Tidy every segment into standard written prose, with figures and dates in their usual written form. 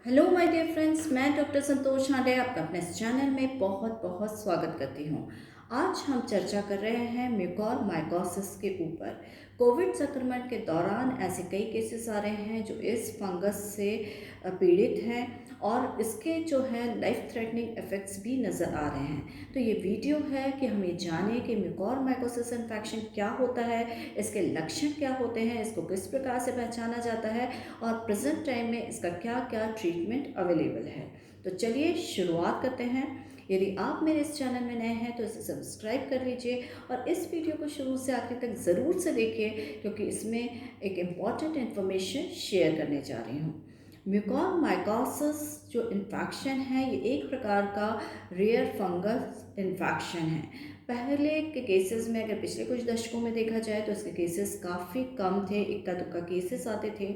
Hello my dear friends, मैं doctor संतोष हांडे आपका अपने इस चैनल में बहुत बहुत स्वागत करती हूँ। आज हम चर्चा कर रहे हैं म्यूकोरमाइकोसिस के ऊपर। कोविड संक्रमण के दौरान ऐसे कई केसेस आ रहे हैं जो इस फंगस से पीड़ित हैं और इसके जो है लाइफ थ्रेटनिंग इफ़ेक्ट्स भी नज़र आ रहे हैं। तो ये वीडियो है कि हम ये जानें कि म्यूकोरमाइकोसिस इन्फेक्शन क्या होता है, इसके लक्षण क्या होते हैं, इसको किस प्रकार से पहचाना जाता है और प्रेजेंट टाइम में इसका क्या क्या ट्रीटमेंट अवेलेबल है। तो चलिए शुरुआत करते हैं। यदि आप मेरे इस चैनल में नए हैं तो इसे सब्सक्राइब कर लीजिए और इस वीडियो को शुरू से आखिर तक ज़रूर से देखिए, क्योंकि इसमें एक इम्पॉर्टेंट इन्फॉर्मेशन शेयर करने जा रही हूँ। म्यूकोरमाइकोसिस जो इन्फेक्शन है, ये एक प्रकार का रेयर फंगस इन्फेक्शन है। पहले के केसेस में अगर पिछले कुछ दशकों में देखा जाए तो इसके केसेस काफ़ी कम थे, इक्का दुक्का केसेस आते थे।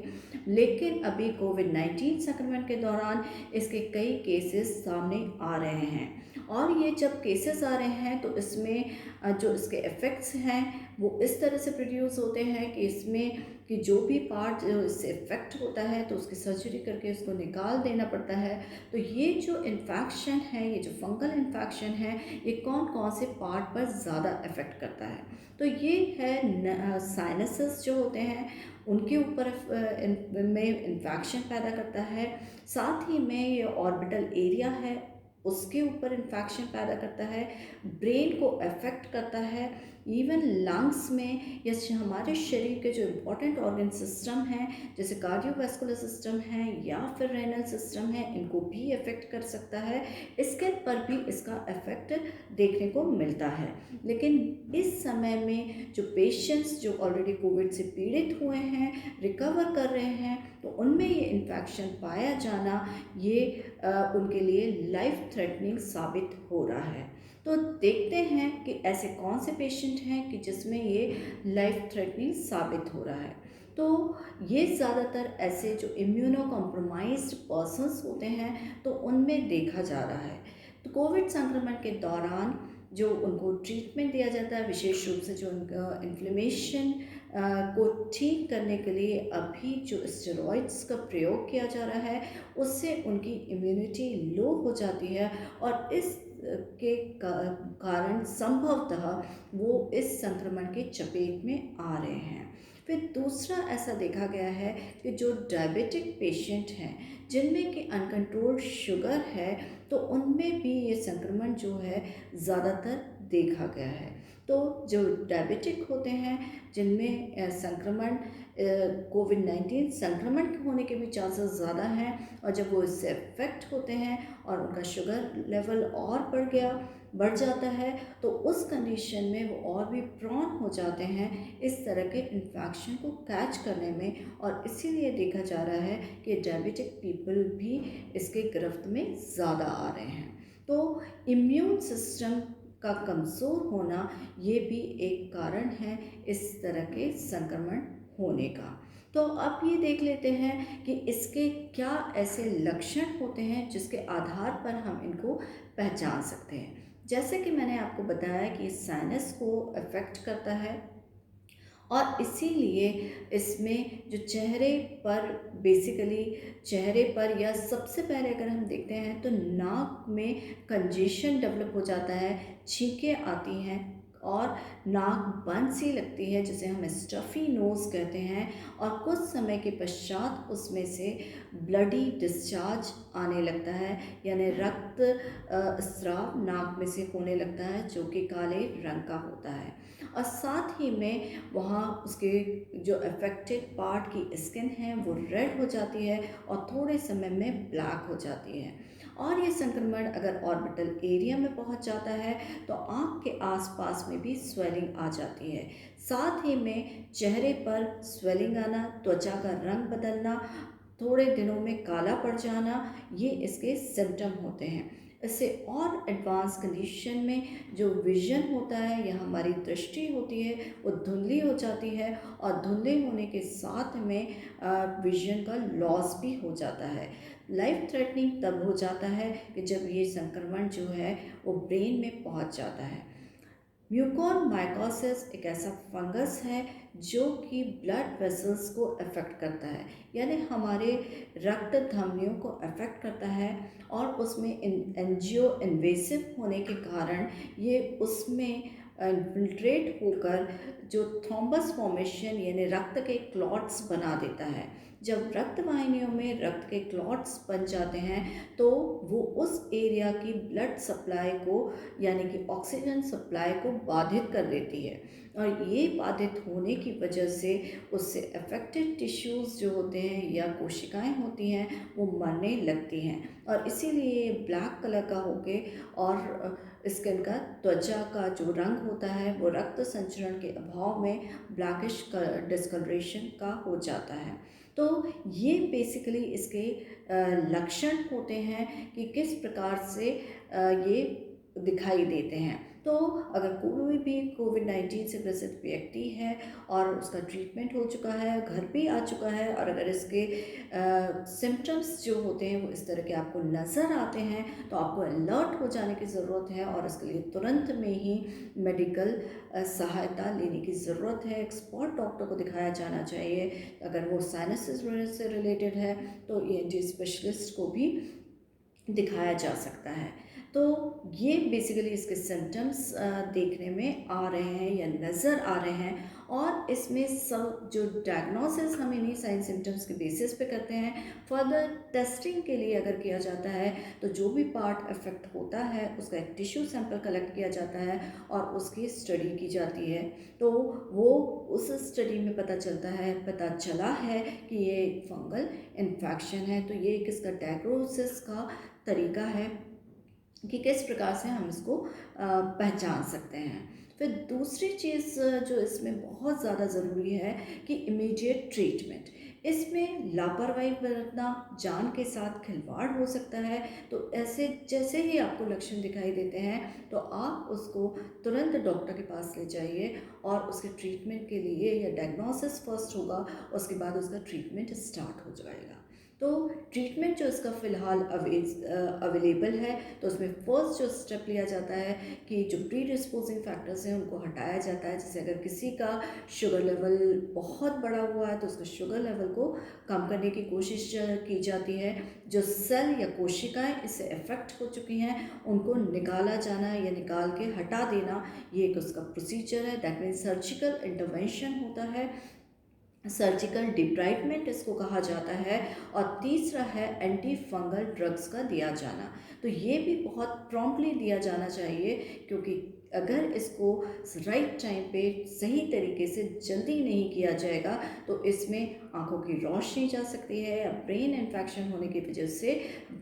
लेकिन अभी कोविड-19 संक्रमण के दौरान इसके कई केसेस सामने आ रहे हैं और ये जब केसेस आ रहे हैं तो इसमें जो इसके इफ़ेक्ट्स हैं वो इस तरह से प्रोड्यूस होते हैं कि इसमें कि जो भी पार्ट जो इससे इफ़ेक्ट होता है तो उसकी सर्जरी करके उसको निकाल देना पड़ता है। तो ये जो इन्फेक्शन है, ये जो फंगल इन्फेक्शन है, ये कौन कौन से पार्ट पर ज़्यादा इफ़ेक्ट करता है। तो ये है साइनसेस जो होते हैं उनके ऊपर में इन्फेक्शन पैदा करता है। साथ ही में ये ऑर्बिटल एरिया है उसके ऊपर इन्फेक्शन पैदा करता है, ब्रेन को अफेक्ट करता है, इवन लंग्स में या हमारे शरीर के जो इम्पोर्टेंट ऑर्गन सिस्टम हैं जैसे कार्डियोवैस्कुलर सिस्टम है या फिर रेनल सिस्टम है, इनको भी अफेक्ट कर सकता है। स्किन पर भी इसका इफेक्ट देखने को मिलता है। लेकिन इस समय में जो पेशेंट्स जो ऑलरेडी कोविड से पीड़ित हुए हैं, रिकवर कर रहे हैं, तो उनमें ये इन्फेक्शन पाया जाना ये उनके लिए लाइफ थ्रेटनिंग साबित हो रहा है। तो देखते हैं कि ऐसे कौन से पेशेंट हैं कि जिसमें ये लाइफ थ्रेटनिंग साबित हो रहा है। तो ये ज़्यादातर ऐसे जो इम्यूनो कॉम्प्रोमाइज्ड पर्सन्स होते हैं तो उनमें देखा जा रहा है। तो कोविड संक्रमण के दौरान जो उनको ट्रीटमेंट दिया जाता है, विशेष रूप से जो उनका इन्फ्लेमेशन को ठीक करने के लिए अभी जो स्टेरॉइड्स का प्रयोग किया जा रहा है उससे उनकी इम्यूनिटी लो हो जाती है और इस के कारण संभवतः वो इस संक्रमण के चपेट में आ रहे हैं। फिर दूसरा ऐसा देखा गया है कि जो डायबिटिक पेशेंट हैं जिनमें कि अनकंट्रोल्ड शुगर है तो उनमें भी ये संक्रमण जो है ज़्यादातर देखा गया है। तो जो डायबिटिक होते हैं जिनमें संक्रमण कोविड-19 संक्रमण होने के भी चांसेस ज़्यादा हैं और जब वो इससे अफेक्ट होते हैं और उनका शुगर लेवल और बढ़ जाता है तो उस कंडीशन में वो और भी प्रॉन हो जाते हैं इस तरह के इन्फेक्शन को कैच करने में, और इसीलिए देखा जा रहा है कि डायबिटिक पीपल भी इसके गिरफ्त में ज़्यादा आ रहे हैं। तो इम्यून सिस्टम का कमज़ोर होना ये भी एक कारण है इस तरह के संक्रमण होने का। तो अब ये देख लेते हैं कि इसके क्या ऐसे लक्षण होते हैं जिसके आधार पर हम इनको पहचान सकते हैं। जैसे कि मैंने आपको बताया कि साइनस को अफेक्ट करता है और इसीलिए इसमें जो चेहरे पर बेसिकली चेहरे पर या सबसे पहले अगर हम देखते हैं तो नाक में कंजेशन डेवलप हो जाता है, छींकें आती हैं और नाक बंद सी लगती है जिसे हम स्टफ़ी नोज़ कहते हैं, और कुछ समय के पश्चात उसमें से ब्लडी डिस्चार्ज आने लगता है, यानी रक्त स्राव नाक में से होने लगता है जो कि काले रंग का होता है। और साथ ही में वहाँ उसके जो अफेक्टेड पार्ट की स्किन है वो रेड हो जाती है और थोड़े समय में ब्लैक हो जाती है। और ये संक्रमण अगर ऑर्बिटल एरिया में पहुंच जाता है तो आँख के आसपास में भी स्वेलिंग आ जाती है। साथ ही में चेहरे पर स्वेलिंग आना, त्वचा का रंग बदलना, थोड़े दिनों में काला पड़ जाना, ये इसके सिम्टम होते हैं। इससे और एडवांस कंडीशन में जो विज़न होता है या हमारी दृष्टि होती है वो धुंधली हो जाती है और धुंधले होने के साथ में विज़न का लॉस भी हो जाता है। लाइफ थ्रेटनिंग तब हो जाता है कि जब ये संक्रमण जो है वो ब्रेन में पहुंच जाता है। म्यूकोरमाइकोसिस एक ऐसा फंगस है जो कि ब्लड वेसल्स को अफेक्ट करता है, यानी हमारे रक्त धमनियों को अफेक्ट करता है, और उसमें एंजियो इन्वेसिव होने के कारण ये उसमें इन्फिल्ट्रेट होकर जो थ्रोम्बस फॉर्मेशन यानी रक्त के क्लॉट्स बना देता है। जब रक्त वाहिनियों में रक्त के क्लॉट्स बन जाते हैं तो वो उस एरिया की ब्लड सप्लाई को यानी कि ऑक्सीजन सप्लाई को बाधित कर देती है, और ये बाधित होने की वजह से उससे अफेक्टेड टिश्यूज़ जो होते हैं या कोशिकाएं होती हैं वो मरने लगती हैं, और इसीलिए ब्लैक कलर का होके और स्किन का त्वचा का जो रंग होता है वो रक्त संचरण के अभाव में ब्लैकिश डिस्कलरेशन का हो जाता है। तो ये बेसिकली इसके लक्षण होते हैं कि किस प्रकार से ये दिखाई देते हैं। तो अगर कोई भी कोविड-19 से ग्रसित व्यक्ति है और उसका ट्रीटमेंट हो चुका है, घर पे आ चुका है, और अगर इसके सिम्टम्स जो होते हैं वो इस तरह के आपको नज़र आते हैं, तो आपको अलर्ट हो जाने की ज़रूरत है और इसके लिए तुरंत में ही मेडिकल सहायता लेने की ज़रूरत है। एक्सपर्ट डॉक्टर को दिखाया जाना चाहिए। अगर वो साइनसेस से रिलेटेड है तो ईएनटी स्पेशलिस्ट को भी दिखाया जा सकता है। तो ये बेसिकली इसके सिम्टम्स देखने में आ रहे हैं या नज़र आ रहे हैं, और इसमें सब जो डायग्नोसिस हम इन्हीं साइन सिम्टम्स के बेसिस पे करते हैं। फर्दर टेस्टिंग के लिए अगर किया जाता है तो जो भी पार्ट अफेक्ट होता है उसका एक टिश्यू सैंपल कलेक्ट किया जाता है और उसकी स्टडी की जाती है। तो वो उस स्टडी में पता चला है कि ये फंगल इन्फेक्शन है, तो ये किसका डायग्नोसिस का तरीका है कि किस प्रकार से हम इसको पहचान सकते हैं। फिर दूसरी चीज़ जो इसमें बहुत ज़्यादा ज़रूरी है कि इमीडिएट ट्रीटमेंट। इसमें लापरवाही बरतना, जान के साथ खिलवाड़ हो सकता है। तो ऐसे जैसे ही आपको लक्षण दिखाई देते हैं तो आप उसको तुरंत डॉक्टर के पास ले जाइए, और उसके ट्रीटमेंट के लिए या डायग्नोसिस फर्स्ट होगा, उसके बाद उसका ट्रीटमेंट स्टार्ट हो जाएगा। तो ट्रीटमेंट जो इसका फ़िलहाल अवेलेबल है, तो उसमें फ़र्स्ट जो स्टेप लिया जाता है कि जो प्री डिस्पोजिंग फैक्टर्स हैं उनको हटाया जाता है। जैसे अगर किसी का शुगर लेवल बहुत बढ़ा हुआ है तो उसका शुगर लेवल को कम करने की कोशिश की जाती है। जो सेल या कोशिकाएं इससे अफेक्ट हो चुकी हैं उनको निकाला जाना या निकाल के हटा देना, ये एक उसका प्रोसीजर है। दैट मीन्स सर्जिकल इंटरवेंशन होता है, सर्जिकल डिब्राइडमेंट इसको कहा जाता है। और तीसरा है एंटी फंगल ड्रग्स का दिया जाना। तो ये भी बहुत प्रॉम्प्टली दिया जाना चाहिए, क्योंकि अगर इसको राइट टाइम पे सही तरीके से जल्दी नहीं किया जाएगा तो इसमें आंखों की रोशनी जा सकती है, या ब्रेन इन्फेक्शन होने की वजह से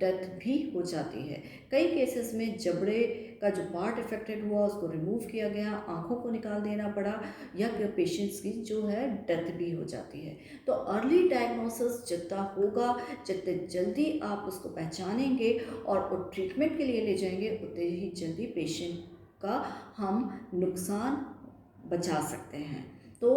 डेथ भी हो जाती है। कई केसेस में जबड़े का जो पार्ट अफेक्टेड हुआ उसको रिमूव किया गया, आंखों को निकाल देना पड़ा, या पेशेंट्स की जो है डेथ भी हो जाती है। तो अर्ली डायग्नोसिस जितना होगा, जितने जल्दी आप उसको पहचानेंगे और ट्रीटमेंट के लिए ले जाएंगे, उतने ही जल्दी पेशेंट का हम नुकसान बचा सकते हैं। तो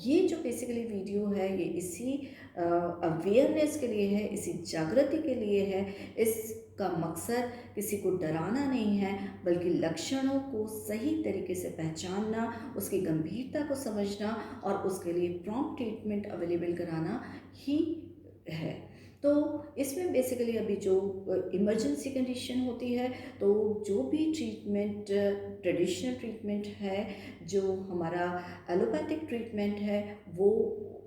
ये जो बेसिकली वीडियो है ये इसी अवेयरनेस के लिए है, इसी जागृति के लिए है। इसका मकसद किसी को डराना नहीं है, बल्कि लक्षणों को सही तरीके से पहचानना, उसकी गंभीरता को समझना और उसके लिए प्रॉम्प्ट ट्रीटमेंट अवेलेबल कराना ही है। तो इसमें बेसिकली अभी जो इमरजेंसी कंडीशन होती है, तो जो भी ट्रीटमेंट ट्रेडिशनल ट्रीटमेंट है, जो हमारा एलोपैथिक ट्रीटमेंट है, वो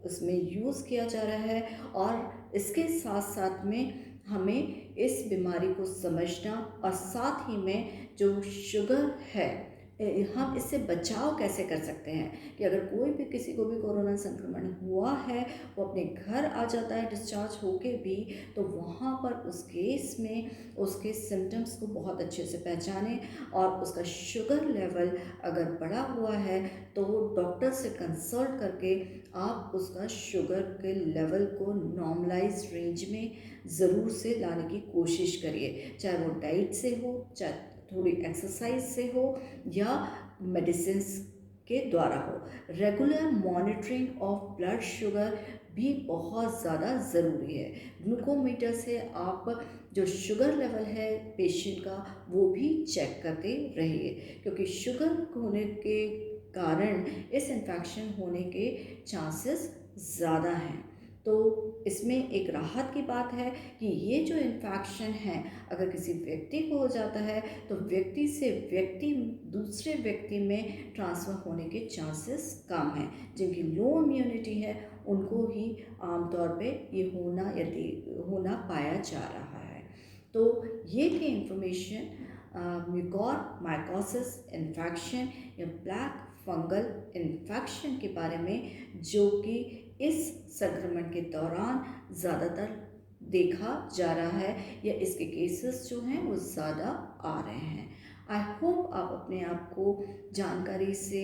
उसमें यूज़ किया जा रहा है। और इसके साथ साथ में हमें इस बीमारी को समझना, और साथ ही में जो शुगर है हम इससे बचाव कैसे कर सकते हैं कि अगर कोई भी किसी को भी कोरोना संक्रमण हुआ है, वो अपने घर आ जाता है डिस्चार्ज होके भी, तो वहाँ पर उस केस में उसके सिम्टम्स को बहुत अच्छे से पहचानें, और उसका शुगर लेवल अगर बढ़ा हुआ है तो डॉक्टर से कंसल्ट करके आप उसका शुगर के लेवल को नॉर्मलाइज रेंज में ज़रूर से लाने की कोशिश करिए, चाहे वो डाइट से हो, चाहे थोड़ी एक्सरसाइज से हो, या मेडिसिन के द्वारा हो। Regular monitoring of blood sugar भी बहुत ज़्यादा ज़रूरी है। ग्लूकोमीटर से आप जो शुगर लेवल है पेशेंट का वो भी चेक करते रहिए, क्योंकि शुगर होने के कारण इस इन्फेक्शन होने के चांसेस ज़्यादा हैं। तो इसमें एक राहत की बात है कि ये जो इन्फेक्शन है अगर किसी व्यक्ति को हो जाता है तो व्यक्ति से व्यक्ति दूसरे व्यक्ति में ट्रांसफ़र होने के चांसेस कम हैं। जिनकी लो इम्यूनिटी है उनको ही आमतौर पे ये होना पाया जा रहा है। तो ये थी इंफॉर्मेशन म्यूकोर माइकोसिस इन्फेक्शन या ब्लैक फंगल इन्फेक्शन के बारे में, जो कि इस संक्रमण के दौरान ज़्यादातर देखा जा रहा है या इसके केसेस जो हैं वो ज़्यादा आ रहे हैं। आई होप आप अपने आप को जानकारी से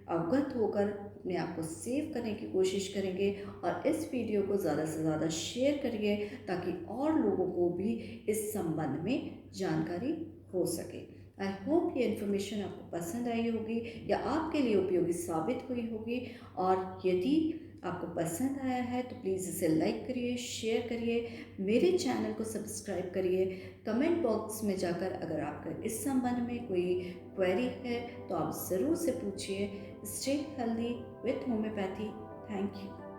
अवगत होकर अपने आप को सेव करने की कोशिश करेंगे और इस वीडियो को ज़्यादा से ज़्यादा शेयर करिए ताकि और लोगों को भी इस संबंध में जानकारी हो सके। आई होप ये इन्फॉर्मेशन आपको पसंद आई होगी या आपके लिए उपयोगी साबित हुई होगी, और यदि आपको पसंद आया है तो प्लीज़ इसे लाइक करिए, शेयर करिए, मेरे चैनल को सब्सक्राइब करिए। कमेंट बॉक्स में जाकर अगर आपका इस संबंध में कोई क्वेरी है तो आप ज़रूर से पूछिए। Stay healthy with homeopathy. Thank you.